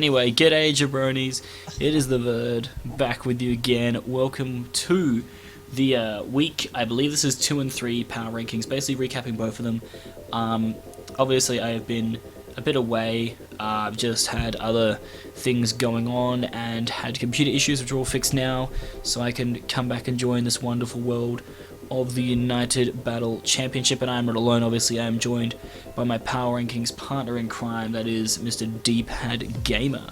Anyway, g'day jabronis, it is the Verd, back with you again. Welcome to the week, I believe this is 2 and 3 power rankings, basically recapping both of them. Obviously I have been a bit away, I've just had other things going on and had computer issues which are all fixed now, so I can come back and join this wonderful world of the United Battle Championship, and I am not alone. Obviously I am joined by my Power Rankings partner in crime, that is Mr. Deephad Gamer.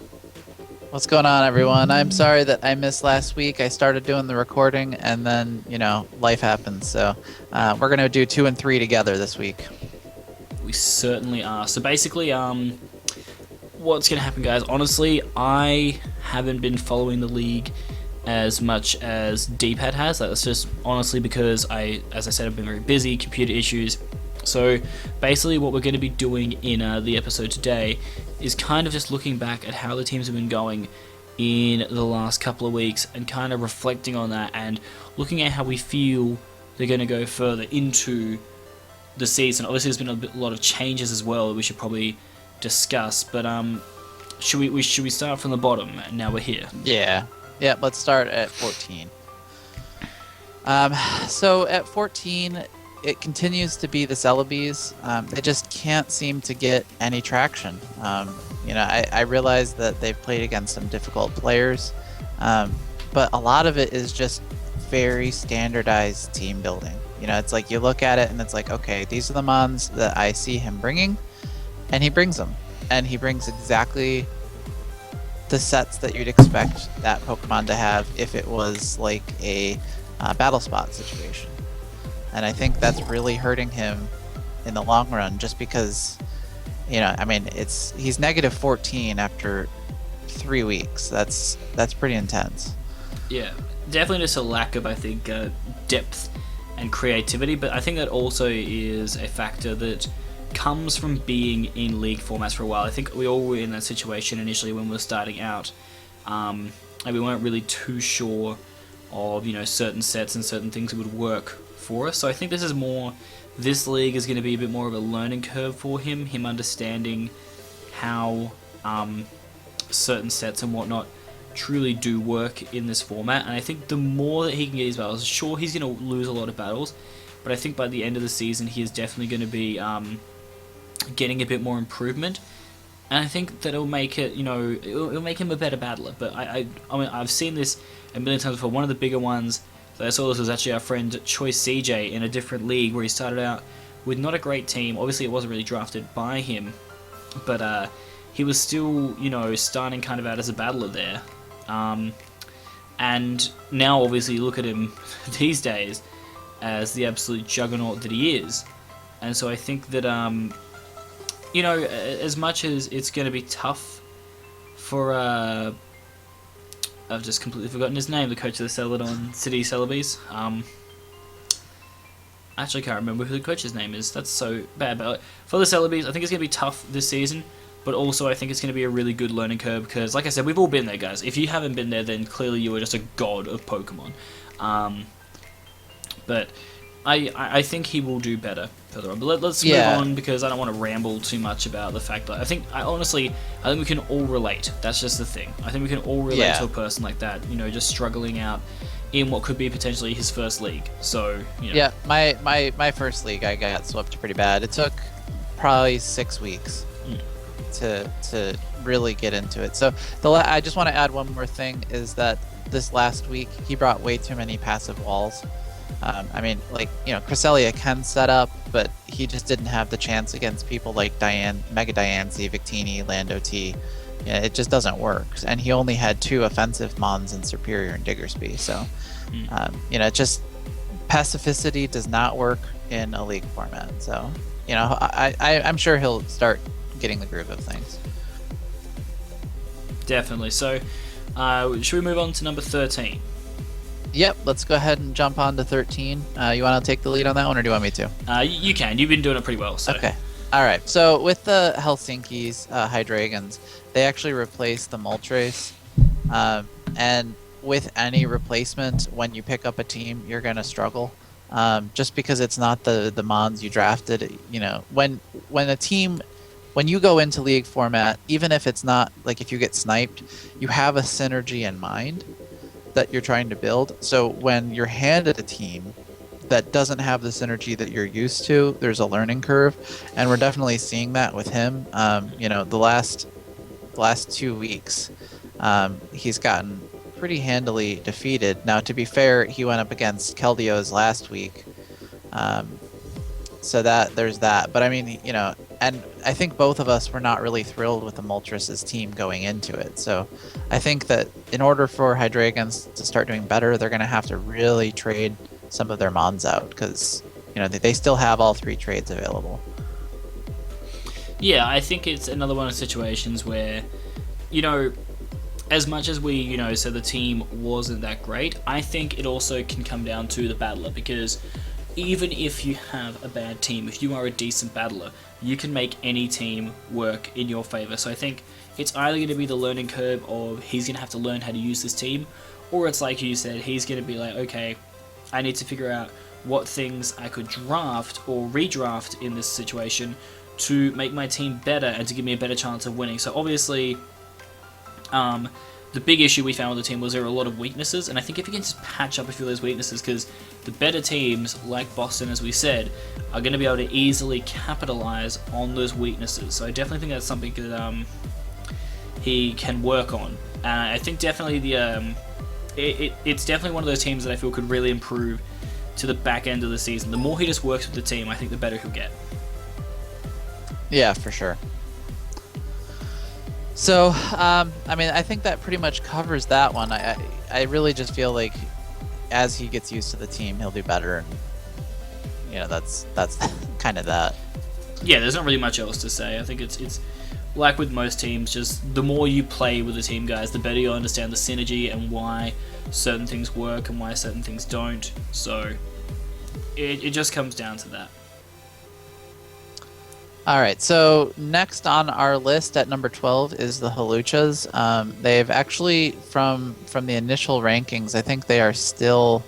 What's going on, everyone? I'm sorry that I missed last week. I started doing the recording and then, life happens. So we're going to do 2 and 3 together this week. We certainly are. So basically, what's going to happen, guys? Honestly, I haven't been following the league as much as Deephad has. That's just honestly because as I said, I've been very busy, computer issues. So basically what we're going to be doing in the episode today is kind of just looking back at how the teams have been going in the last couple of weeks and kind of reflecting on that and looking at how we feel they're going to go further into the season. Obviously there's been a lot of changes as well that we should probably discuss, but should we start from the bottom? Now we're here. Yeah, let's start at 14. So at 14, it continues to be the Celebes. They just can't seem to get any traction. I realize that they've played against some difficult players, but a lot of it is just very standardized team building. It's like you look at it and it's like, okay, these are the mons that I see him bringing, and he brings them. And he brings exactly the sets that you'd expect that Pokemon to have if it was like a battle spot situation. And I think that's really hurting him in the long run, just because, he's negative 14 after 3 weeks. That's pretty intense. Yeah, definitely just a lack of, I think, depth and creativity, but I think that also is a factor that comes from being in league formats for a while. I think we all were in that situation initially when we were starting out, and we weren't really too sure of certain sets and certain things that would work for us. So I think this league is going to be a bit more of a learning curve for him understanding how certain sets and whatnot truly do work in this format. And I think the more that he can get his battles, sure, he's going to lose a lot of battles, but I think by the end of the season he is definitely going to be getting a bit more improvement, and I think that it'll make it, it'll make him a better battler. But I mean, I've seen this a million times before. One of the bigger ones that I saw this was actually our friend Choice CJ in a different league where he started out with not a great team. Obviously, it wasn't really drafted by him, but he was still, starting kind of out as a battler there. And now, obviously, look at him these days as the absolute juggernaut that he is. And so I think that as much as it's going to be tough for, I've just completely forgotten his name, the coach of the Celadon City Celebes. I actually can't remember who the coach's name is. That's so bad. But for the Celebes, I think it's going to be tough this season, but also I think it's going to be a really good learning curve because, like I said, we've all been there, guys. If you haven't been there, then clearly you are just a god of Pokemon. But I think he will do better further on. But let's move on, because I don't want to ramble too much about the fact that I think we can all relate. That's just the thing. I think we can all relate to a person like that, just struggling out in what could be potentially his first league. So, Yeah, my first league I got swept pretty bad. It took probably 6 weeks to really get into it. So I just want to add one more thing, is that this last week he brought way too many passive walls. Cresselia can set up, but he just didn't have the chance against people like Mega Diancie, Victini, Lando T. It just doesn't work. And he only had 2 offensive Mons in Superior and Diggersby. So, just pacificity does not work in a league format. So, I'm sure he'll start getting the groove of things. Definitely. So, should we move on to number 13? Yep, let's go ahead and jump on to 13. You want to take the lead on that one, or do you want me to? You can. You've been doing it pretty well. So. Okay. All right. So with the Helsinki's Hydreigons, they actually replaced the Moltres. And with any replacement, when you pick up a team, you're going to struggle. Just because it's not the Mons you drafted. When a team when you go into league format, even if it's not like if you get sniped, you have a synergy in mind that you're trying to build. So when you're handed a team that doesn't have the synergy that you're used to, there's a learning curve, and we're definitely seeing that with him. The last 2 weeks, he's gotten pretty handily defeated. Now, to be fair, he went up against Keldio's last week, so that there's that. But I mean, and I think both of us were not really thrilled with the Moltres' team going into it. So I think that in order for Hydreigans to start doing better, they're going to have to really trade some of their Mons out, because they still have all 3 trades available. Yeah, I think it's another one of the situations where, as much as we, said the team wasn't that great, I think it also can come down to the battler, because even if you have a bad team, if you are a decent battler, you can make any team work in your favor. So I think it's either going to be the learning curve of he's going to have to learn how to use this team, or it's like you said, he's going to be like, okay, I need to figure out what things I could draft or redraft in this situation to make my team better and to give me a better chance of winning. So obviously, the big issue we found with the team was there were a lot of weaknesses, and I think if you can just patch up a few of those weaknesses, because the better teams, like Boston, as we said, are going to be able to easily capitalize on those weaknesses. So I definitely think that's something that he can work on. I think definitely it's definitely one of those teams that I feel could really improve to the back end of the season. The more he just works with the team, I think the better he'll get. Yeah, for sure. So, I think that pretty much covers that one. I really just feel like as he gets used to the team, he'll do better. And, that's kind of that. Yeah, there's not really much else to say. I think it's like with most teams, just the more you play with the team, guys, the better you understand the synergy and why certain things work and why certain things don't. So it just comes down to that. All right, so next on our list at number 12 is the Haluchas. They've actually, from the initial rankings, I think they are still,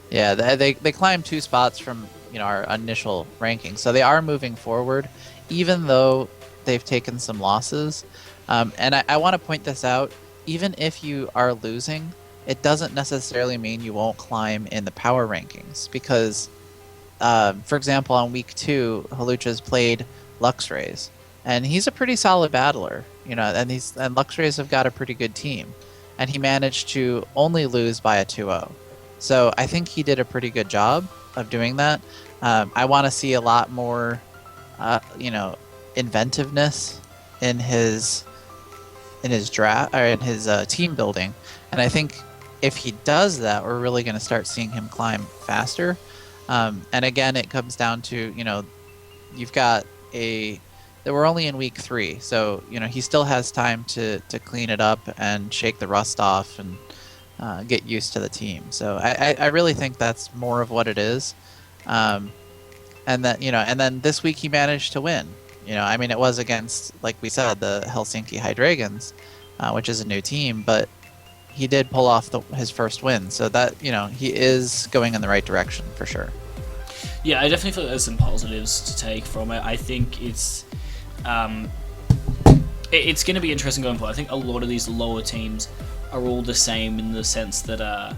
they climbed 2 spots from our initial rankings, so they are moving forward, even though they've taken some losses. And I want to point this out: even if you are losing, it doesn't necessarily mean you won't climb in the power rankings, because, for example, on week 2, Haluchas played Luxrays, and he's a pretty solid battler, and Luxrays have got a pretty good team, and he managed to only lose by a 2-0. So I think he did a pretty good job of doing that. I want to see a lot more, inventiveness in his draft or in his team building, and I think if he does that, we're really going to start seeing him climb faster. And again, it comes down to you've got that we're only in week 3, so he still has time to clean it up and shake the rust off and get used to the team. So I really think that's more of what it is. And then this week he managed to win. It was against, like we said, the Helsinki Hydreigans, which is a new team, but he did pull off his first win. So that he is going in the right direction for sure. Yeah, I definitely feel like there's some positives to take from it. I think it's going to be interesting going forward. I think a lot of these lower teams are all the same in the sense that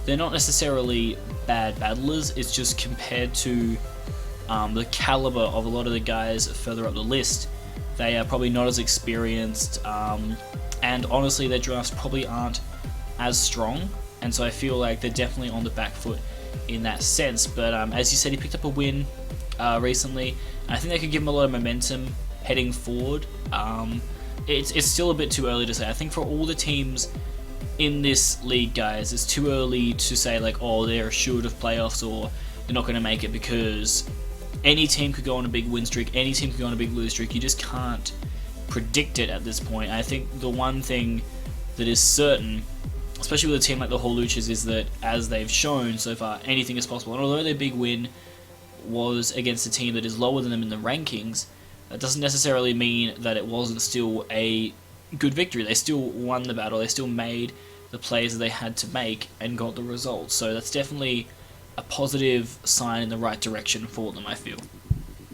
they're not necessarily bad battlers. It's just compared to the caliber of a lot of the guys further up the list, they are probably not as experienced, and honestly their drafts probably aren't as strong, and so I feel like they're definitely on the back foot in that sense. But as you said, he picked up a win recently. I think that could give him a lot of momentum heading forward. It's still a bit too early to say. I think for all the teams in this league, guys, it's too early to say like, oh, they're assured of playoffs or they're not going to make it, because any team could go on a big win streak, any team could go on a big lose streak. You just can't predict it at this point. I think the one thing that is certain, especially with a team like the Haluchas, is that as they've shown so far, anything is possible. And although their big win was against a team that is lower than them in the rankings, that doesn't necessarily mean that it wasn't still a good victory. They still won the battle, they still made the plays that they had to make and got the results. So that's definitely a positive sign in the right direction for them, I feel.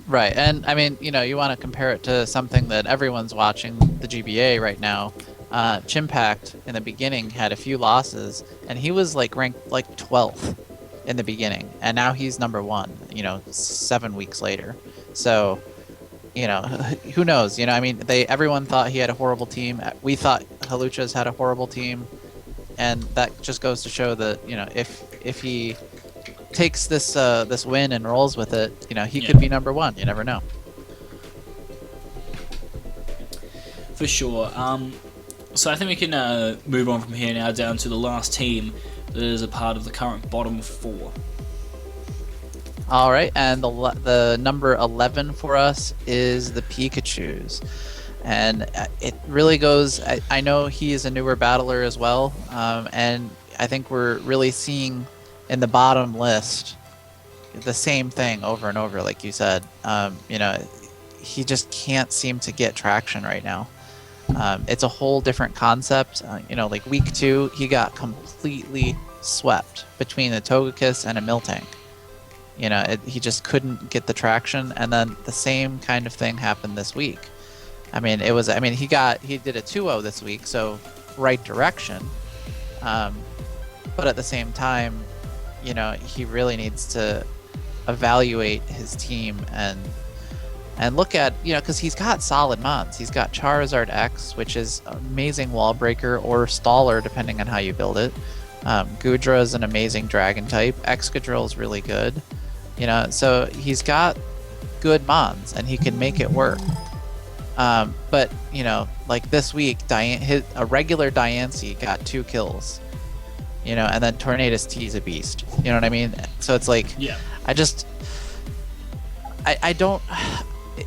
Right, and I mean, you want to compare it to something that everyone's watching, the GBA right now. Chimpact in the beginning had a few losses, and he was like ranked like 12th in the beginning, and now he's number one. 7 weeks later. So, who knows? I mean, everyone thought he had a horrible team. We thought Haluchas had a horrible team, and that just goes to show that if he takes this win and rolls with it, he could be number one. You never know. For sure. So I think we can move on from here now down to the last team that is a part of the current bottom four. All right, and the number 11 for us is the Pikachus. And it really goes, I know he is a newer battler as well, and I think we're really seeing in the bottom list the same thing over and over, like you said. He just can't seem to get traction right now. It's a whole different concept. Like week 2, he got completely swept between a Togekiss and a Miltank. He just couldn't get the traction, and then the same kind of thing happened this week. I mean, he did a 2-0 this week, so right direction. But at the same time, he really needs to evaluate his team and look at, because he's got solid mons. He's got Charizard X, which is amazing wall breaker, or staller, depending on how you build it. Goodra is an amazing dragon type. Excadrill is really good. So he's got good mons, and he can make it work. But, like this week, a regular Diancie got 2 kills. And then Tornadus T is a beast. You know what I mean? So it's like, yeah. I don't,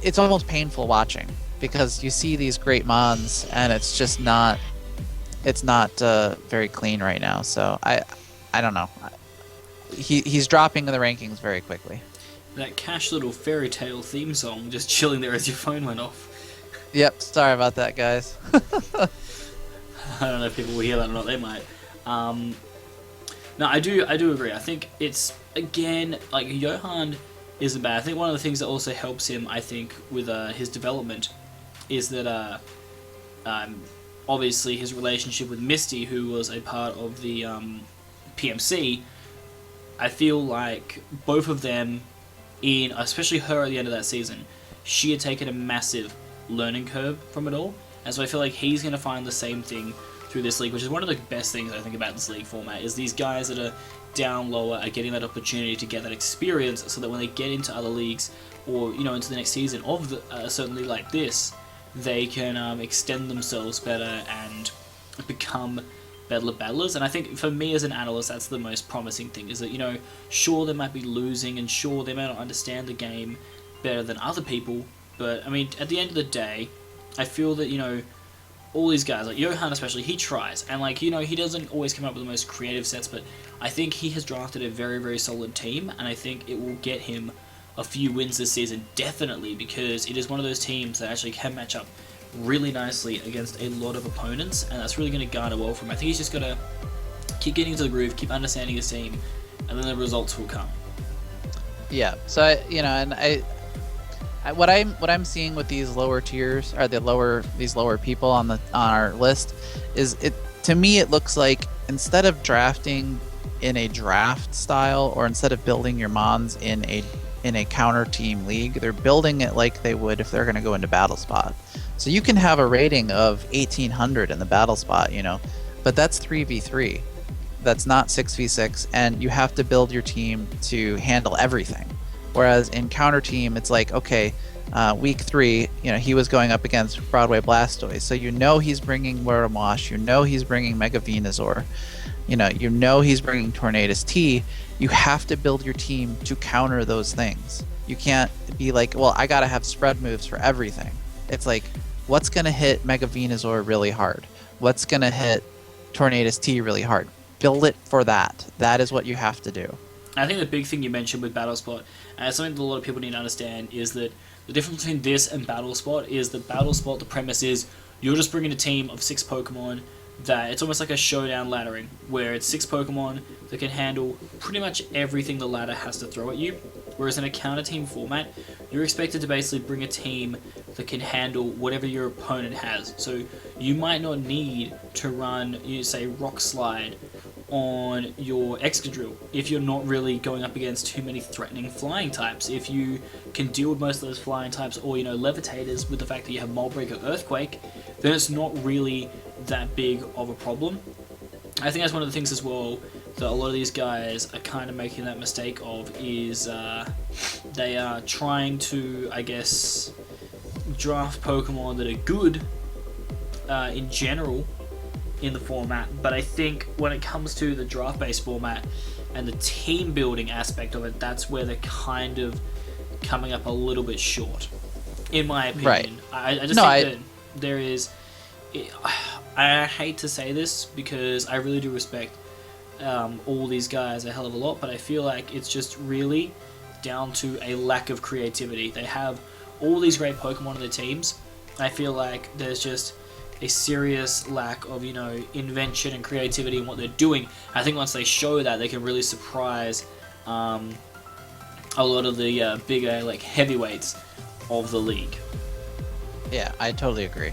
it's almost painful watching, because you see these great mons, and it's just not, very clean right now. So I don't know. He's dropping in the rankings very quickly. That cash little fairy tale theme song just chilling there as your phone went off. Yep, sorry about that, guys. I don't know if people will hear that or not. They might. No, I do agree. I think it's, again, like, Johan isn't bad. I think one of the things that also helps him, I think, with his development is that obviously his relationship with Misty, who was a part of the PMC. I feel like both of them, especially her at the end of that season, she had taken a massive learning curve from it all, and so I feel like he's going to find the same thing through this league, which is one of the best things I think about this league format, is these guys that are down lower are getting that opportunity to get that experience, so that when they get into other leagues, or into the next season of a certain league like this, they can extend themselves better and become better battlers. And I think for me as an analyst, that's the most promising thing, is that sure, they might be losing, and sure, they may not understand the game better than other people, but I mean, at the end of the day, I feel that all these guys, like Johan especially, he tries, and he doesn't always come up with the most creative sets, but I think he has drafted a very, very solid team, and I think it will get him a few wins this season, definitely, because it is one of those teams that actually can match up really nicely against a lot of opponents, and that's really going to garner well from him. I think he's just got to keep getting into the groove, keep understanding his team, and then the results will come. Yeah, so what I'm seeing with these lower tiers, or these lower people on our list, is to me it looks like, instead of drafting in a draft style, or instead of building your mons in a counter team league, they're building it like they would if they're going to go into battle spot. So you can have a rating of 1800 in the battle spot, but that's 3v3. That's not 6v6, and you have to build your team to handle everything. Whereas in counter team, it's like, okay, week 3, he was going up against Broadway Blastoise, so he's bringing Waramosh, he's bringing Mega Venusaur, he's bringing Tornadus T. You have to build your team to counter those things. You can't be like, well, I gotta have spread moves for everything. It's like, what's gonna hit Mega Venusaur really hard? What's gonna hit Tornadus T really hard? Build it for that. That is what you have to do. I think the big thing you mentioned with Battle Spot, and something that a lot of people need to understand, is that the difference between this and Battle Spot is that Battle Spot, the premise is you're just bringing a team of 6 Pokemon that it's almost like a showdown laddering, where it's 6 Pokemon that can handle pretty much everything the ladder has to throw at you. Whereas in a counter team format, you're expected to basically bring a team that can handle whatever your opponent has. So you might not need to run, you say, Rock Slide on your Excadrill if you're not really going up against too many threatening flying types. If you can deal with most of those flying types, or Levitators, with the fact that you have Mold Break or Earthquake, then it's not really that big of a problem. I think that's one of the things as well that a lot of these guys are kind of making that mistake of, is they are trying to, I guess, draft Pokemon that are good in general in the format, but I think when it comes to the draft-based format and the team-building aspect of it, that's where they're kind of coming up a little bit short, in my opinion. Right. I just think that there is... I hate to say this because I really do respect all these guys a hell of a lot, but I feel like it's just really down to a lack of creativity. They have all these great Pokemon in their teams. I feel like there's just a serious lack of, invention and creativity in what they're doing. I think once they show that, they can really surprise a lot of the bigger, heavyweights of the league. Yeah, I totally agree.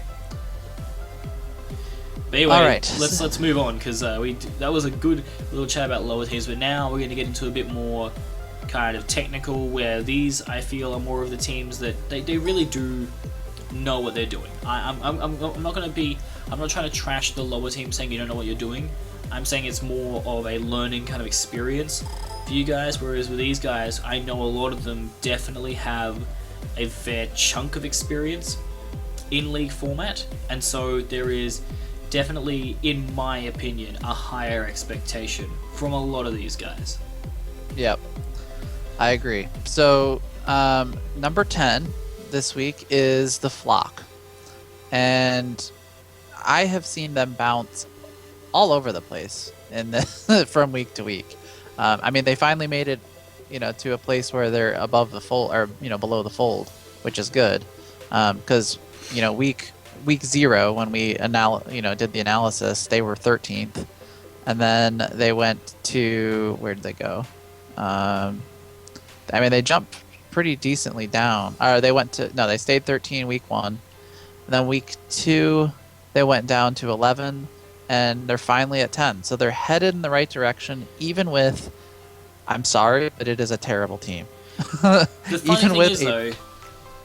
But anyway, all right. let's move on, because that was a good little chat about lower teams, but now we're going to get into a bit more kind of technical, where these, I feel, are more of the teams that they really do know what they're doing. I'm not trying to trash the lower team saying you don't know what you're doing. I'm saying it's more of a learning kind of experience for you guys, whereas with these guys, I know a lot of them definitely have a fair chunk of experience in League format, and so there is definitely, in my opinion, a higher expectation from a lot of these guys. Yep, I agree. So, number 10 this week is the Flock. And I have seen them bounce all over the place from week to week. They finally made it, to a place where they're above the fold, or below the fold, which is good. Because week 0, when we did the analysis, they were 13th, and then they went to, where did they go? They jumped pretty decently down. Or they stayed 13 week 1, and then week 2 they went down to 11, and they're finally at 10. So they're headed in the right direction, even with, I'm sorry, but it is a terrible team. The funny thing is, though,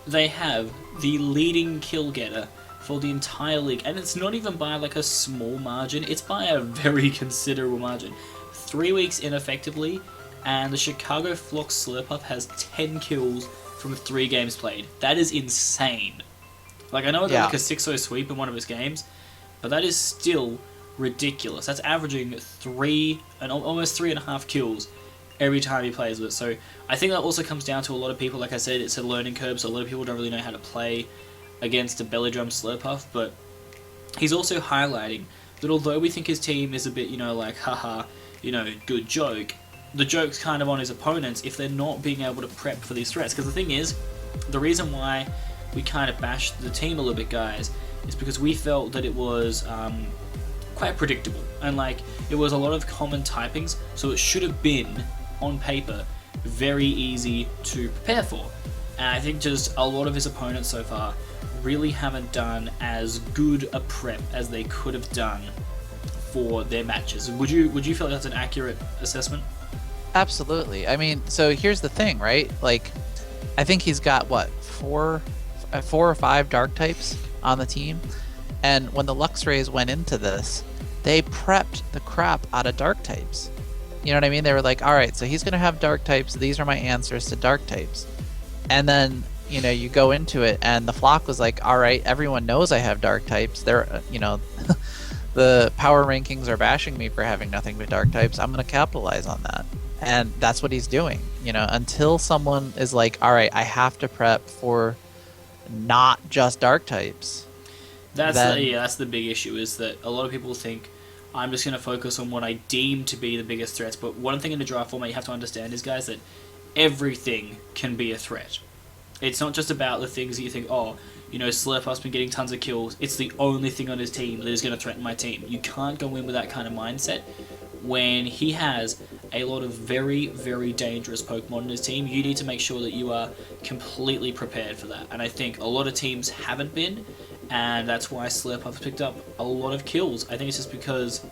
they have the leading kill getter for the entire league, and it's not even by a small margin, it's by a very considerable margin. 3 weeks ineffectively, and the Chicago Flock Slurpuff has 10 kills from 3 games played. That is insane. I know it got a 6-0 sweep in one of his games, but that is still ridiculous. That's averaging almost 3.5 kills every time he plays with it. So I think that also comes down to a lot of people. Like I said, it's a learning curve, so a lot of people don't really know how to play against a Belly Drum Slurpuff, but he's also highlighting that although we think his team is a bit, haha, good joke, the joke's kind of on his opponents if they're not being able to prep for these threats. Because the thing is, the reason why we kind of bashed the team a little bit, guys, is because we felt that it was quite predictable, and it was a lot of common typings, so it should have been, on paper, very easy to prepare for. And I think just a lot of his opponents so far really haven't done as good a prep as they could have done for their matches. Would you feel like that's an accurate assessment? Absolutely. So here's the thing, right? I think he's got, 4 or 5 dark types on the team, and when the Luxrays went into this, they prepped the crap out of dark types. You know what I mean? They were like, alright, so he's going to have dark types, these are my answers to dark types. And then, you go into it, and the Flock was like, alright, everyone knows I have dark types. They're, the power rankings are bashing me for having nothing but dark types. I'm going to capitalize on that. And that's what he's doing, until someone is like, alright, I have to prep for not just dark types. That's the big issue, is that a lot of people think, I'm just going to focus on what I deem to be the biggest threats. But one thing in the draft format you have to understand is, guys, that everything can be a threat. It's not just about the things that you think, Slurpuff's been getting tons of kills, it's the only thing on his team that is going to threaten my team. You can't go in with that kind of mindset when he has a lot of very, very dangerous Pokemon in his team, you need to make sure that you are completely prepared for that. And I think a lot of teams haven't been, and that's why Slurpuff's picked up a lot of kills. I think it's just because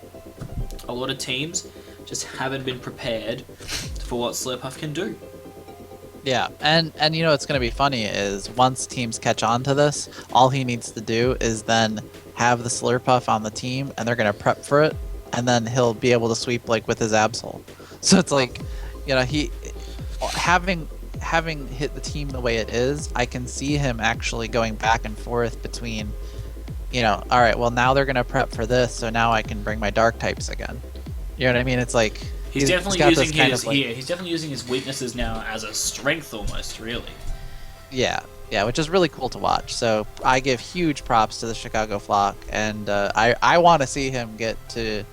a lot of teams just haven't been prepared for what Slurpuff can do. Yeah, and you know what's going to be funny is once teams catch on to this, all he needs to do is then have the Slurpuff on the team, and they're going to prep for it, and then he'll be able to sweep like with his Absol. So it's like, you know, he having hit the team the way it is, I can see him actually going back and forth between, you know, all right, well now they're going to prep for this, so now I can bring my dark types again. You know what I mean? It's like he's definitely using his he's definitely using his weaknesses now as a strength almost, really. Yeah, which is really cool to watch. So I give huge props to the Chicago Flock, and I want to see him get to,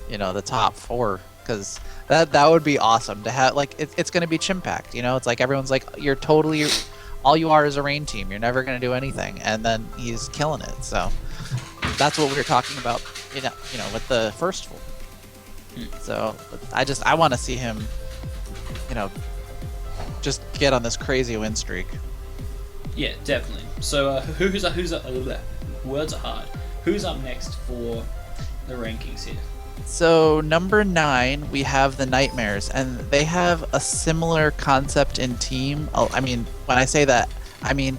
you know, the top 4, because that would be awesome to have. Like it's going to be Chimpact, you know. It's like everyone's like, you're totally, all you are is a rain team. You're never going to do anything, and then he's killing it. So that's what we were talking about, you know, with the first 4. So I want to see him, you know, just get on this crazy win streak. Yeah, definitely. So who's words are hard. Who's up next for the rankings here? So number 9, we have the Nightmares, and they have a similar concept in team. I mean, when I say that, I mean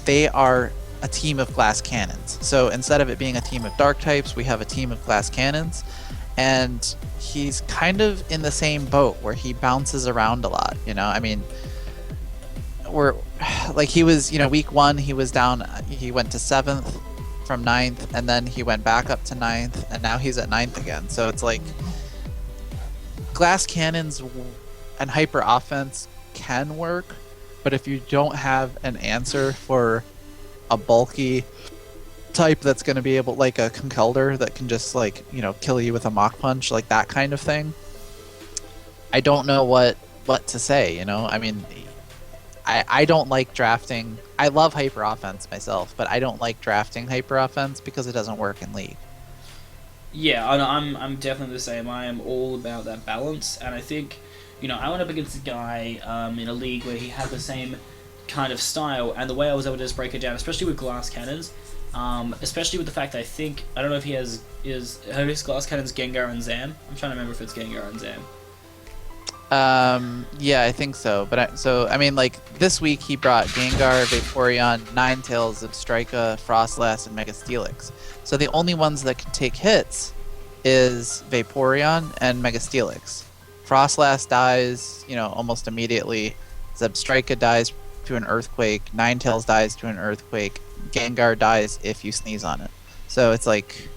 they are a team of glass cannons. So instead of it being a team of dark types, we have a team of glass cannons. And he's kind of in the same boat where he bounces around a lot, you know. I mean, we're like, he was, you know, week 1 he was down, he went to 7th from 9th, and then he went back up to 9th, and now he's at 9th again. So it's like glass cannons and hyper offense can work, but if you don't have an answer for a bulky type that's going to be able, like a Conkeldurr that can just, like, you know, kill you with a Mach Punch, like that kind of thing, I don't know what to say, you know. I mean, I don't like drafting. I love hyper offense myself, but I don't like drafting hyper offense because it doesn't work in League. Yeah, I'm definitely the same. I am all about that balance, and I think, you know, I went up against a guy in a league where he had the same kind of style, and the way I was able to just break it down, especially with glass cannons, especially with the fact that I don't know if he has his glass cannons Gengar and Zam. I'm trying to remember if it's Gengar and Zam. Yeah, I think so. But I mean, like this week he brought Gengar, Vaporeon, Ninetales, Zebstrika, Frostlass, and Mega Steelix. So the only ones that can take hits is Vaporeon and Mega Steelix. Frostlass dies, you know, almost immediately. Zebstrika dies to an Earthquake. Ninetales dies to an Earthquake. Gengar dies if you sneeze on it. So it's like,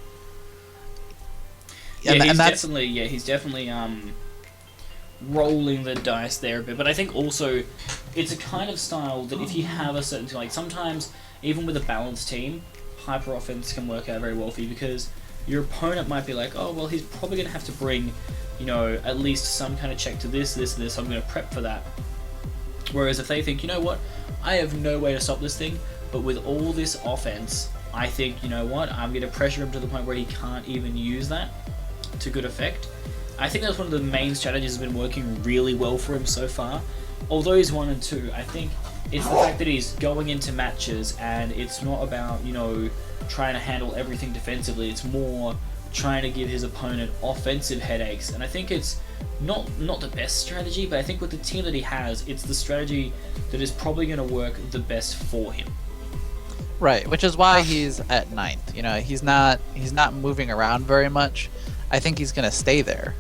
yeah, he's definitely rolling the dice there a bit. But I think also it's a kind of style that if you have a certain, like, sometimes even with a balanced team, hyper offense can work out very well for you, because your opponent might be like, oh well, he's probably gonna have to bring, you know, at least some kind of check to this, I'm gonna prep for that. Whereas if they think, you know what, I have no way to stop this thing, but with all this offense, I think, you know what, I'm going to pressure him to the point where he can't even use that to good effect. I think that's one of the main strategies that's been working really well for him so far. Although he's 1 and 2, I think it's the fact that he's going into matches and it's not about, you know, trying to handle everything defensively. It's more trying to give his opponent offensive headaches. And I think it's not the best strategy, but I think with the team that he has, it's the strategy that is probably going to work the best for him. Right, which is why he's at 9th. You know, he's not moving around very much. I think he's going to stay there,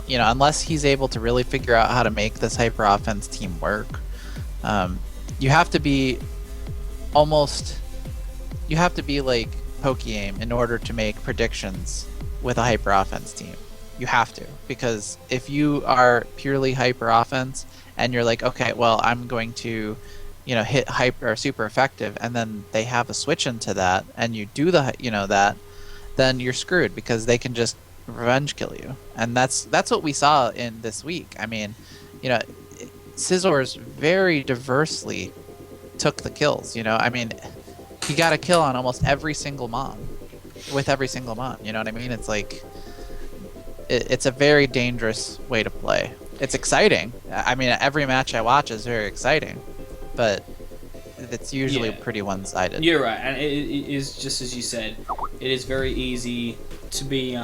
you know, unless he's able to really figure out how to make this hyper offense team work. You have to be like Pokeaim in order to make predictions with a hyper offense team. You have to, because if you are purely hyper offense and you're like, okay, well, I'm going to, you know, hit hyper or super effective, and then they have a switch into that, and you do that, then you're screwed, because they can just revenge kill you. And that's what we saw in this week. I mean, you know, Scizors very diversely took the kills. You know, I mean, he got a kill on almost every single mon, with every single mon. You know what I mean? It's like, it's a very dangerous way to play. It's exciting. I mean, every match I watch is very exciting, but it's usually Yeah. pretty one-sided. You're right, and it is just as you said. It is very easy to be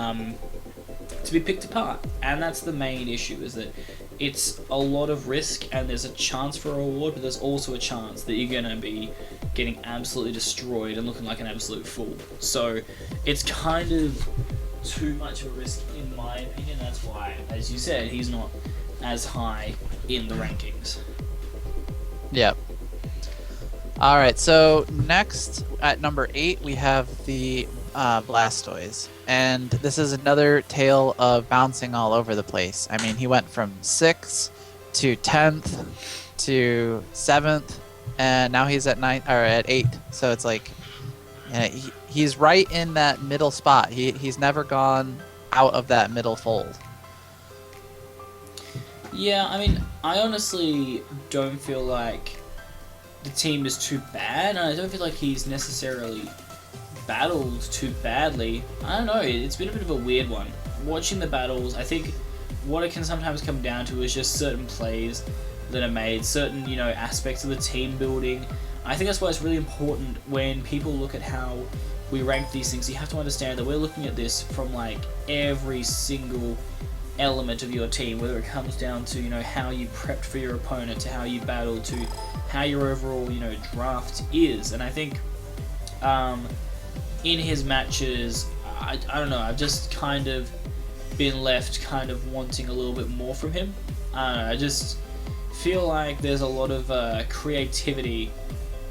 picked apart, and that's the main issue. Is that it's a lot of risk, and there's a chance for a reward, but there's also a chance that you're gonna be getting absolutely destroyed and looking like an absolute fool. So it's kind of too much of a risk, in my opinion. That's why, as you said, he's not as high in the rankings. Yep. All right, so next at number 8 we have the Blastoise, and this is another tale of bouncing all over the place. I mean, he went from 6th to 10th to 7th, and now he's at 9th or at 8th. So it's like, yeah, he's right in that middle spot. He's never gone out of that middle fold. Yeah, I mean, I honestly don't feel like the team is too bad, and I don't feel like he's necessarily battled too badly. I don't know, it's been a bit of a weird one. Watching the battles, I think what it can sometimes come down to is just certain plays that are made, certain, aspects of the team building. I think that's why it's really important when people look at how we rank these things. You have to understand that we're looking at this from like every single element of your team, whether it comes down to how you prepped for your opponent, to how you battled, to how your overall draft is. And I think in his matches, I don't know, I've just kind of been left kind of wanting a little bit more from him. I don't know, I just feel like there's a lot of creativity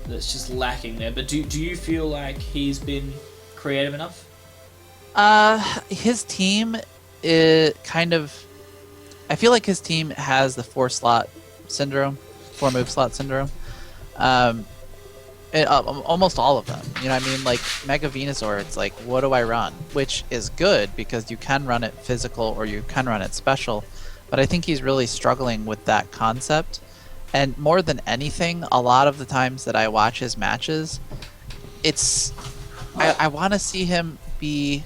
that's just lacking there. But do you feel like he's been creative enough? His team is kind of, I feel like his team has the 4 move slot syndrome. Almost all of them. You know what I mean? Like Mega Venusaur, it's like, what do I run? Which is good because you can run it physical or you can run it special. But I think he's really struggling with that concept. And more than anything, a lot of the times that I watch his matches, I want to see him be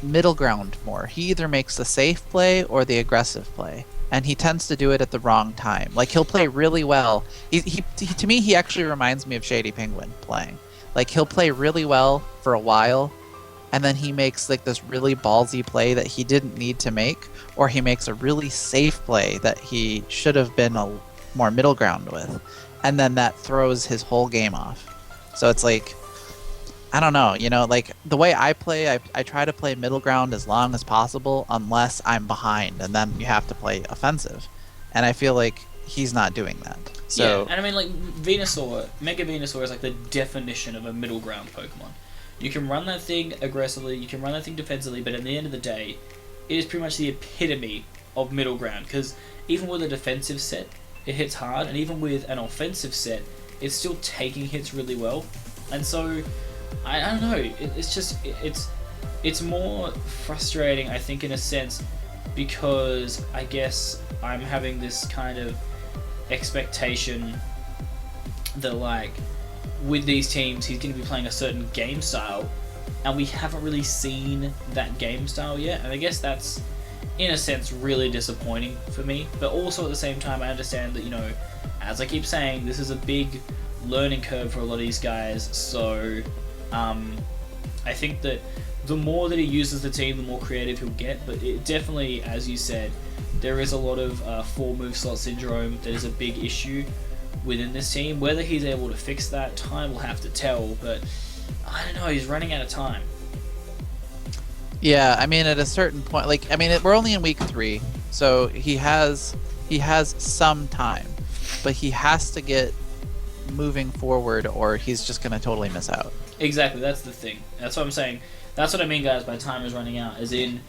middle ground more. He either makes the safe play or the aggressive play, and he tends to do it at the wrong time. Like, he'll play really well. He to me, he actually reminds me of Shady Penguin playing. Like, he'll play really well for a while, and then he makes like this really ballsy play that he didn't need to make, or he makes a really safe play that he should have been a more middle ground with, and then that throws his whole game off. So it's like, I don't know, like the way I play, I try to play middle ground as long as possible unless I'm behind, and then you have to play offensive. And I feel like he's not doing that. So yeah, and I mean, like Venusaur, Mega Venusaur is like the definition of a middle ground Pokemon. You can run that thing aggressively, you can run that thing defensively, but at the end of the day, it is pretty much the epitome of middle ground, because even with a defensive set, it hits hard, and even with an offensive set, it's still taking hits really well. And so, I don't know, it's more frustrating, I think, in a sense, because I guess I'm having this kind of expectation that, like, with these teams, he's going to be playing a certain game style, and we haven't really seen that game style yet, and I guess that's, in a sense, really disappointing for me. But also at the same time, I understand that, as I keep saying, this is a big learning curve for a lot of these guys, so I think that the more that he uses the team, the more creative he'll get. But it definitely, as you said, there is a lot of 4 move slot syndrome that is a big issue within this team. Whether he's able to fix that, time will have to tell, but I don't know, he's running out of time. yeah, I mean, at a certain point, like, I mean, we're only in week 3, so he has some time, but he has to get moving forward, or he's just gonna totally miss out. Exactly, that's the thing. That's what I'm saying. That's what I mean, guys, by time is running out. As in,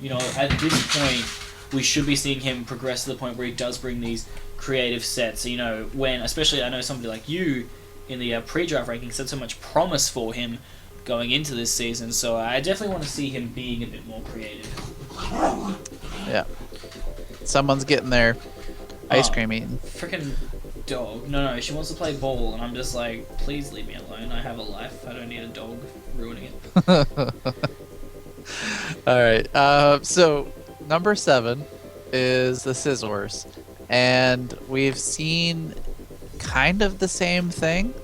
at this point, we should be seeing him progress to the point where he does bring these creative sets. When, especially, I know somebody like you in the pre-draft ranking said so much promise for him going into this season. So I definitely want to see him being a bit more creative. Yeah. Someone's getting their ice cream eaten. Freaking dog. No, she wants to play ball, and I'm just like, please leave me alone. I have a life. I don't need a dog ruining it. All right. So number 7 is the Scissors, and we've seen kind of the same thing.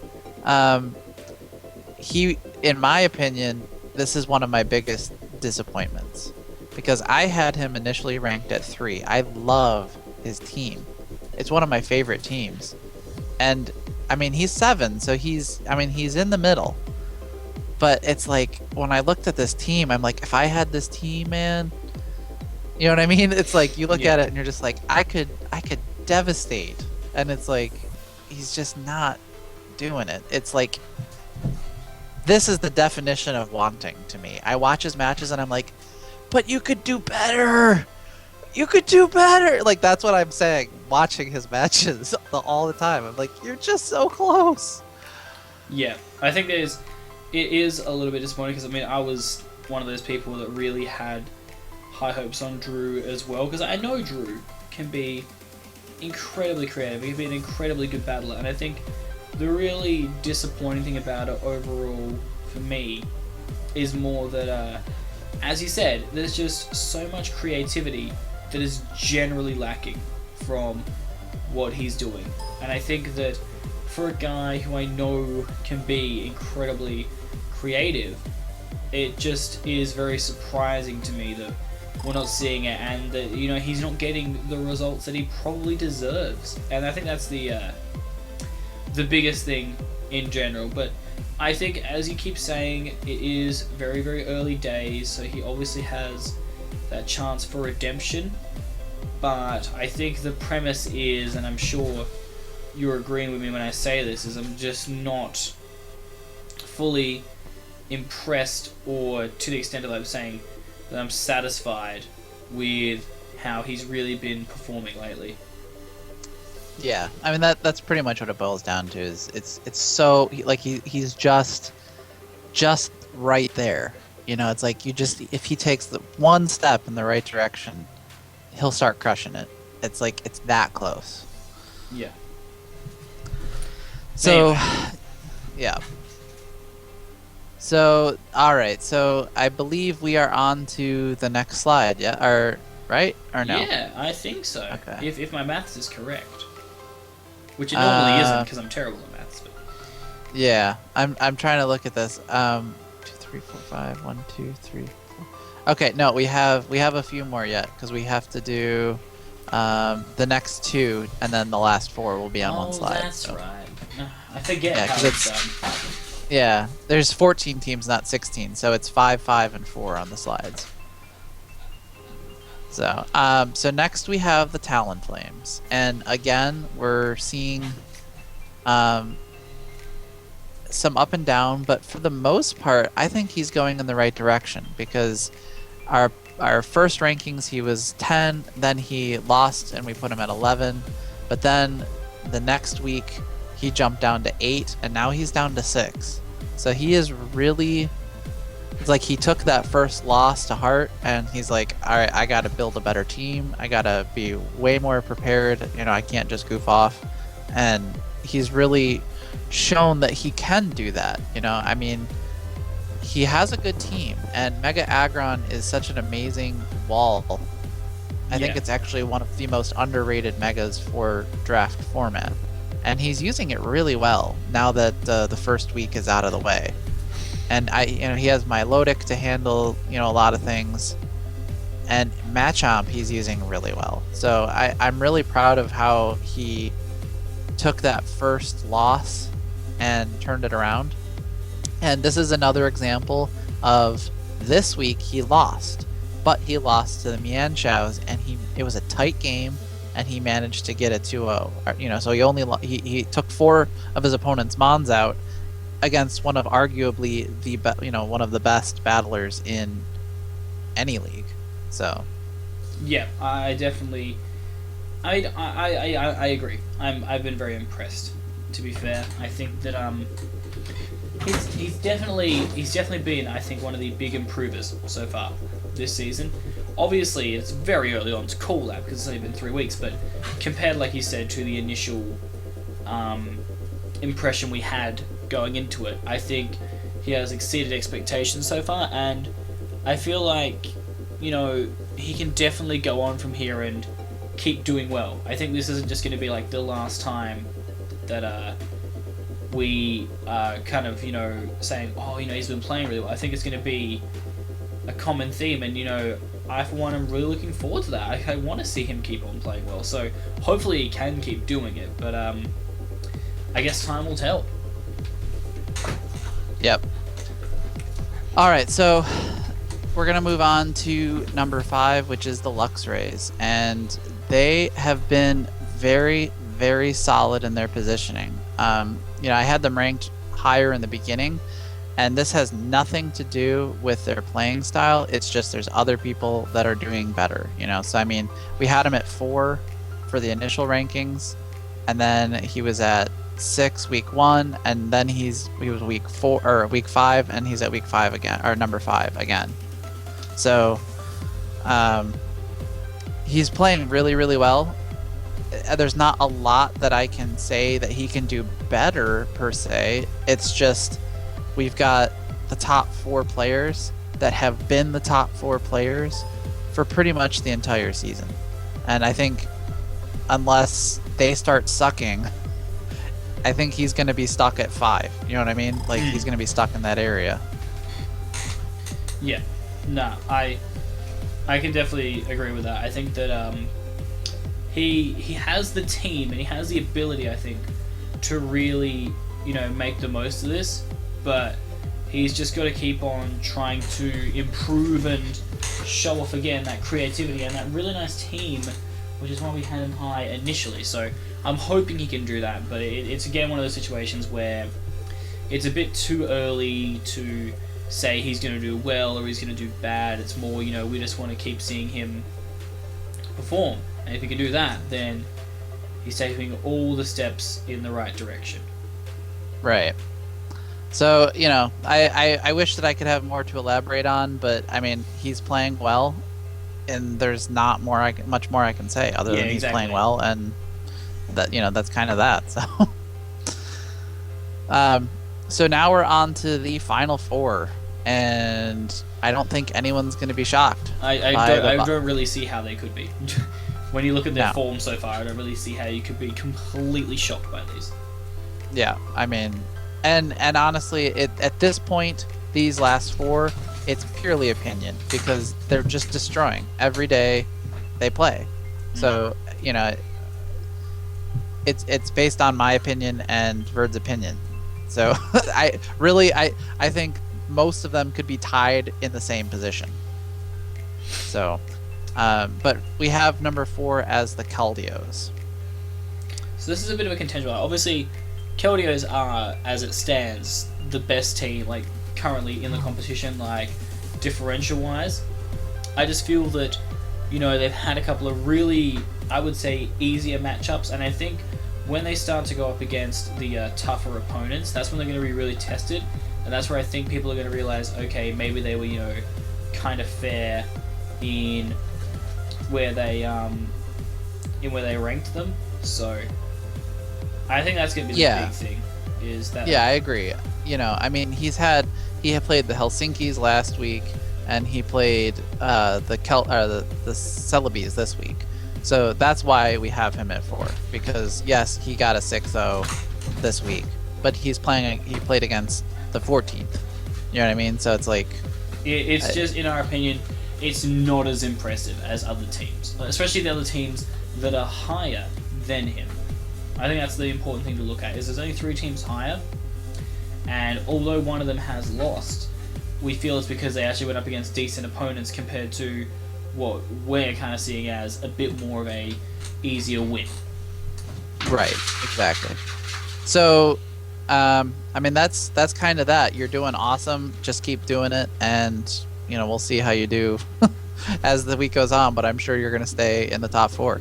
He, in my opinion, this is one of my biggest disappointments because I had him initially ranked at 3. I love his team. It's one of my favorite teams. And I mean, he's 7, so he's in the middle. But it's like when I looked at this team, I'm like, if I had this team, man, you know what I mean? It's like you look at it and you're just like, I could devastate. And it's like he's just not doing it. It's like this is the definition of wanting to me. I watch his matches and I'm like, but you could do better. You could do better. Like, that's what I'm saying, watching his matches all the time. I'm like, you're just so close. Yeah, I think it is a little bit disappointing because, I mean, I was one of those people that really had high hopes on Drew as well, because I know Drew can be incredibly creative. He can be an incredibly good battler, and I think the really disappointing thing about it overall for me is more that, as you said, there's just so much creativity that is generally lacking from what he's doing. And I think that for a guy who I know can be incredibly creative, it just is very surprising to me that we're not seeing it, and that, you know, he's not getting the results that he probably deserves. And I think that's the biggest thing in general. But I think, as you keep saying, it is very, very early days, so he obviously has that chance for redemption. But I think the premise is, and I'm sure you're agreeing with me when I say this, is I'm just not fully impressed, or to the extent that I'm saying that I'm satisfied with how he's really been performing lately. Yeah, I mean that's pretty much what it boils down to. Is it's so like he's just right there. You know, it's like if he takes the one step in the right direction, he'll start crushing it. It's like it's that close. Yeah. So, Anyway. yeah. So, all right. So I believe we are on to the next slide. Yeah, or right or no? Yeah, I think so. Okay. If my maths is correct, which it normally isn't because I'm terrible at maths. But Yeah, I'm trying to look at this. 2, 3, 4, 5. 1, 2, 3, 4. Okay, no, we have a few more yet because we have to do the next 2, and then the last 4 will be on one slide. Oh, that's so. right. I forget Yeah, how 'cause it's it's- done. Yeah, there's 14 teams, not 16, so it's 5, 5, and 4 on the slides. So, so next we have the Talonflames, and again we're seeing some up and down, but for the most part, I think he's going in the right direction because our first rankings he was 10, then he lost and we put him at 11, but then the next week he jumped down to 8, and now he's down to 6. So he is really, it's like he took that first loss to heart and he's like, all right, I got to build a better team. I got to be way more prepared. You know, I can't just goof off. And he's really shown that he can do that. You know, I mean, he has a good team, and Mega Aggron is such an amazing wall. I think it's actually one of the most underrated megas for draft format. And he's using it really well now that the first week is out of the way. And he has Milotic to handle, a lot of things. And Machamp he's using really well. So I'm really proud of how he took that first loss and turned it around. And this is another example of this week he lost, but he lost to the Mianchows, and it was a tight game, and he managed to get a 2-0. So he took 4 of his opponent's Mons out against one of arguably one of the best battlers in any league. So yeah, I definitely, I agree. I've been very impressed. To be fair, I think that he's definitely been, I think, one of the big improvers so far this season. Obviously, it's very early on to call that because it's only been 3 weeks, but compared, like you said, to the initial impression we had going into it, I think he has exceeded expectations so far, and I feel like, he can definitely go on from here and keep doing well. I think this isn't just going to be like the last time that we are kind of, saying, oh, he's been playing really well. I think it's going to be a common theme, and, I, for one, am really looking forward to that. I want to see him keep on playing well, so hopefully he can keep doing it, but I guess time will tell. Yep. Alright, so we're going to move on to number 5, which is the Lux Rays, and they have been very, very solid in their positioning. I had them ranked higher in the beginning, and this has nothing to do with their playing style. It's just there's other people that are doing better, So, I mean, we had him at 4 for the initial rankings, and then he was at 6 week 1, and then he was week 4 or week 5, and he's at week 5 again, or number 5 again. So, he's playing really, really well. There's not a lot that I can say that he can do better per se. It's just we've got the top 4 players that have been the top 4 players for pretty much the entire season. And I think unless they start sucking, I think he's going to be stuck at 5. You know what I mean? Like, he's going to be stuck in that area. Yeah. No, I can definitely agree with that. I think that he has the team and he has the ability, I think, to really, make the most of this, but he's just got to keep on trying to improve and show off again that creativity and that really nice team, which is why we had him high initially. So I'm hoping he can do that, but it's again one of those situations where it's a bit too early to say he's going to do well or he's going to do bad. It's more, we just want to keep seeing him perform. And if he can do that, then he's taking all the steps in the right direction. Right. So, I wish that I could have more to elaborate on, but, I mean, he's playing well, and there's not much more I can say other than he's playing well, and that that's kind of that. So, so now we're on to the final 4, and I don't think anyone's going to be shocked. I don't really see how they could be. When you look at their form so far, I don't really see how you could be completely shocked by these. Yeah, I mean, and honestly, at this point, these last 4, it's purely opinion because they're just destroying every day they play. So, it's based on my opinion and Verd's opinion. So I think most of them could be tied in the same position. So, but we have number 4 as the Keldios. So this is a bit of a contentious one. Obviously, Keldios are, as it stands, the best team like currently in the competition, like differential-wise. I just feel that they've had a couple of really, I would say, easier matchups, and I think when they start to go up against the tougher opponents, that's when they're going to be really tested, and that's where I think people are going to realize, okay, maybe they were, kind of fair in where they ranked them. So I think that's going to be the big thing. Is that? Yeah, I agree. I mean, he had played the Helsinkis last week, and he played the Celebes this week. So that's why we have him at 4, because yes, he got a 6-0 this week, but he played against the 14th. You know what I mean? So it's like it's just, in our opinion, it's not as impressive as other teams, especially the other teams that are higher than him. I think that's the important thing to look at. Is there's only 3 teams higher, and although one of them has lost, we feel it's because they actually went up against decent opponents compared to what we're kind of seeing as a bit more of a easier win. Right, exactly. So, I mean, that's kind of that. You're doing awesome. Just keep doing it, and we'll see how you do as the week goes on. But I'm sure you're going to stay in the top 4.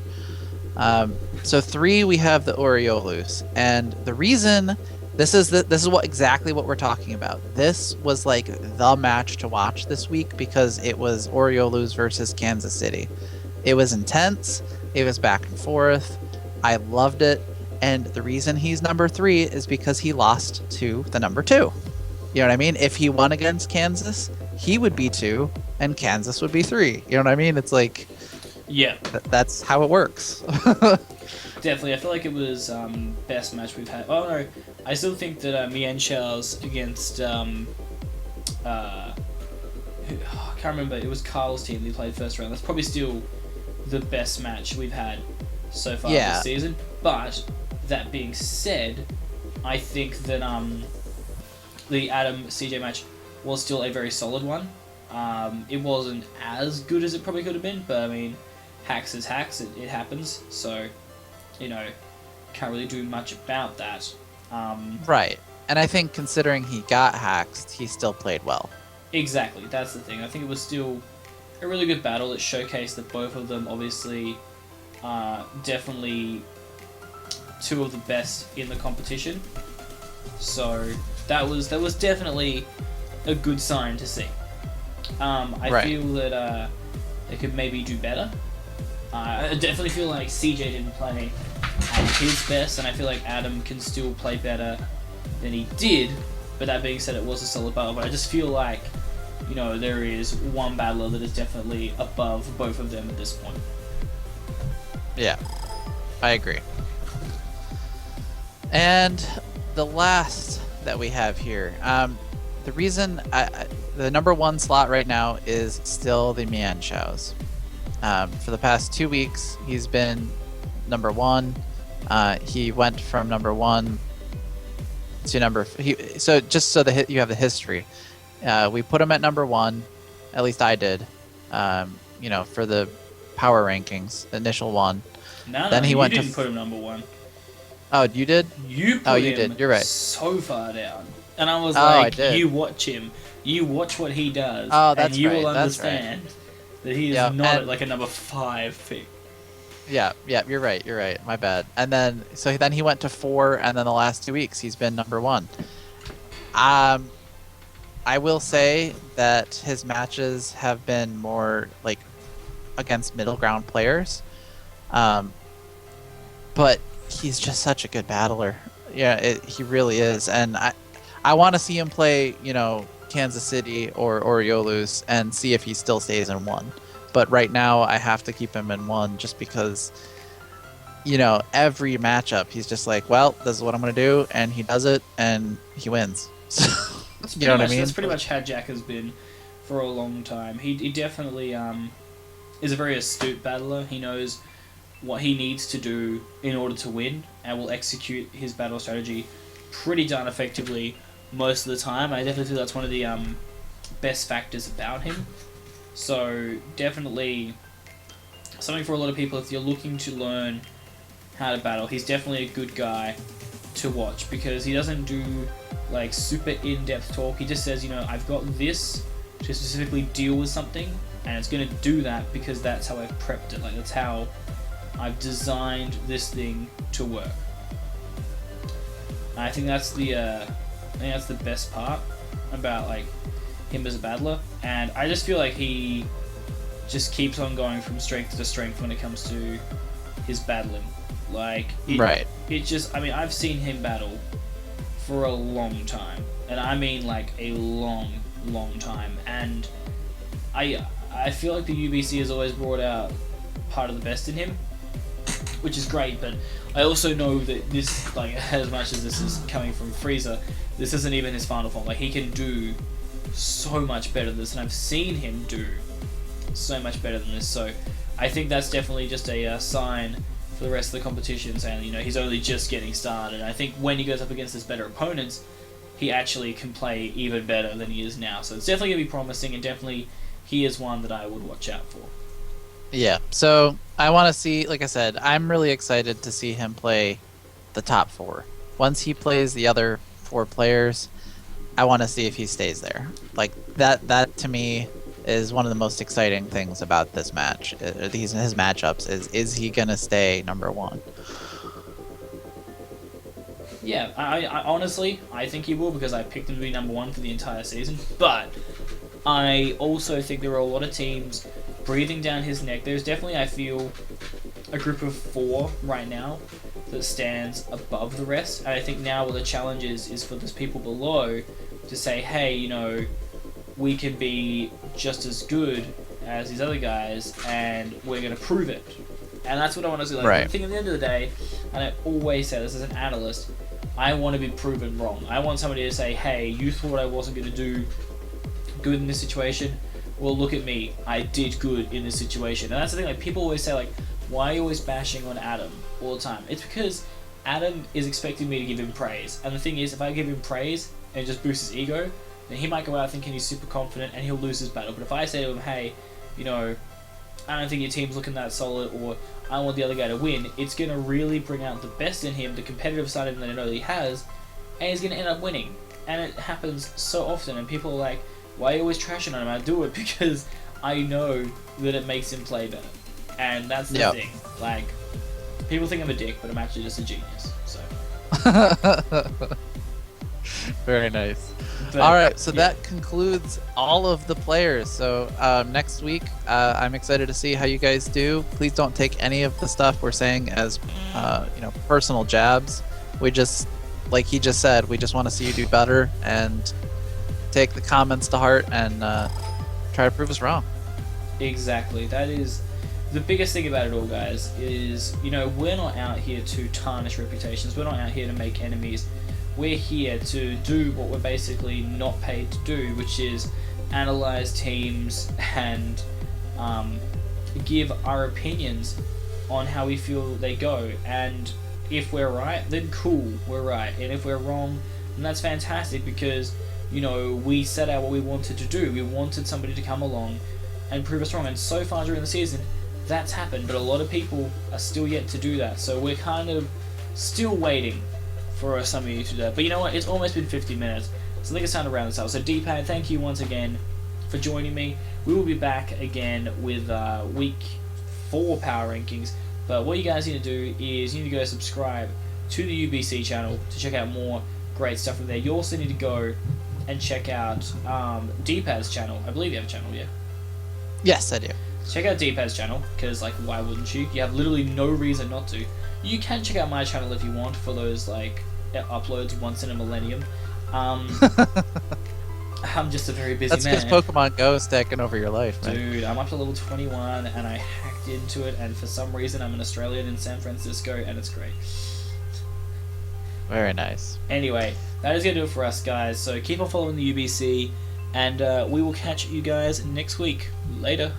So 3, we have the Oriolus, and the reason this is exactly what we're talking about. This was like the match to watch this week because it was Oriolus versus Kansas City. It was intense. It was back and forth. I loved it. And the reason he's number 3 is because he lost to the number 2. You know what I mean? If he won against Kansas, he would be 2, and Kansas would be 3. You know what I mean? It's like Yeah, that's how it works. definitely. I feel like it was best match we've had. Oh no, I still think that Mien Charles against I can't remember. It was Carl's team. They played first round. That's probably still the best match we've had so far Yeah. this season. But that being said, I think that the Adam CJ match was still a very solid one. It wasn't as good as it probably could have been, but I mean, hacks is hacks. It happens. So, you know, can't really do much about that. Right. And I think considering he got hacked, he still played well. Exactly, that's the thing. I think it was still a really good battle that showcased that both of them obviously are definitely two of the best in the competition. So that was definitely a good sign to see. I Right. feel that they could maybe do better. I definitely feel like CJ didn't play at his best, and I feel like Adam can still play better than he did. But that being said, it was a solid battle. But I just feel like, you know, there is one battler that is definitely above both of them at this point. Yeah, I agree. And the last that we have here, the reason the number 1 slot right now is still the Mian Shaos. For the past 2 weeks, he's been number 1. He went from number 1 to so just so you have the history. We put him at number 1, at least I did. You know, for the power rankings, the initial one. No, Then he you went didn't to put him number 1. Oh, you did? You put you him did. You're right. so far down. And I was I like, did. you watch him. You watch what he does. Oh, that's and you will right, that's right. understand that he is Yeah, not and- like a number 5 pick. Yeah, you're right. My bad. And then then he went to 4, and then the last 2 weeks he's been number 1. I will say that his matches have been more like against middle ground players, but he's just such a good battler. Yeah, he really is, and I want to see him play, you know, Kansas City or Oriolus and see if he still stays in 1. But right now, I have to keep him in 1 just because, you know, every matchup he's just like, well, this is what I'm gonna do, and he does it, and he wins. You know what I mean? That's pretty much how Jack has been for a long time. He definitely is a very astute battler. He knows what he needs to do in order to win, and will execute his battle strategy pretty darn effectively most of the time. I definitely feel that's one of the best factors about him. So definitely something for a lot of people if you're looking to learn how to battle. He's definitely a good guy to watch because he doesn't do like super in-depth talk. He just says, you know, I've got this to specifically deal with something, and it's going to do that because that's how I've prepped it. Like that's how I've designed this thing to work. And I think that's the best part about like him as a battler, and I just feel like he just keeps on going from strength to strength when it comes to his battling. Like it just, I mean, I've seen him battle for a long time, and I mean like a long time, and I feel like the UBC has always brought out part of the best in him, which is great. But I also know that this, like, as much as this is coming from Frieza, this isn't even his final form. Like, he can do so much better than this, and I've seen him do so much better than this. So I think that's definitely just a sign for the rest of the competition, saying, you know, he's only just getting started. And I think when he goes up against his better opponents, he actually can play even better than he is now. So it's definitely going to be promising, and definitely he is one that I would watch out for. Yeah, so I want to see, like I said, I'm really excited to see him play the top 4. Once he plays the other 4 players, I want to see if he stays there. Like, that to me is one of the most exciting things about this match. His matchups is he going to stay number 1? Yeah, I honestly, I think he will, because I picked him to be number 1 for the entire season. But I also think there are a lot of teams breathing down his neck. There's definitely, I feel, a group of 4 right now that stands above the rest. And I think now what the challenge is for those people below to say, hey, you know, we can be just as good as these other guys, and we're going to prove it. And that's what I want to do. Like, Right. I think at the end of the day, and I always say this as an analyst, I want to be proven wrong. I want somebody to say, hey, you thought I wasn't going to do good in this situation. Well, look at me. I did good in this situation. And that's the thing, like, people always say, like, why are you always bashing on Adam all the time? It's because Adam is expecting me to give him praise. And the thing is, if I give him praise and just boost his ego, then he might go out thinking he's super confident and he'll lose his battle. But if I say to him, hey, you know, I don't think your team's looking that solid, or I want the other guy to win, it's going to really bring out the best in him, the competitive side of him that I know that he has, and he's going to end up winning. And it happens so often, and people are like, why are you always trashing on him? I do it because I know that it makes him play better. And that's the thing. Like, people think I'm a dick, but I'm actually just a genius. So. Very nice. But, all right, so yeah. that concludes all of the players. So next week, I'm excited to see how you guys do. Please don't take any of the stuff we're saying as personal jabs. We just, like he just said, we just want to see you do better and take the comments to heart and try to prove us wrong. Exactly. That is the biggest thing about it all, guys, is, we're not out here to tarnish reputations. We're not out here to make enemies. We're here to do what we're basically not paid to do, which is analyze teams and give our opinions on how we feel they go. And if we're right, then cool, we're right. And if we're wrong, then that's fantastic, because, we set out what we wanted to do. We wanted somebody to come along and prove us wrong. And so far during the season, that's happened. But a lot of people are still yet to do that. So we're kind of still waiting for some of you to do that. But you know what? It's almost been 50 minutes. So I think it's time to round this out. So D-Pad, thank you once again for joining me. We will be back again with week 4 power rankings. But what you guys need to do is you need to go subscribe to the UBC channel to check out more great stuff from there. You also need to go and check out D-Pad's channel. I believe you have a channel, yeah? Yes, I do. Check out D-Pad's channel, because, like, why wouldn't you? You have literally no reason not to. You can check out my channel if you want for those, like, uploads once in a millennium. I'm just a very busy That's man. because Pokemon Go is taking over your life, man. Dude, I'm up to level 21 and I hacked into it, and for some reason I'm an Australian in San Francisco, and it's great. Very nice. Anyway, that is going to do it for us, guys. So keep on following the UBC, and we will catch you guys next week. Later.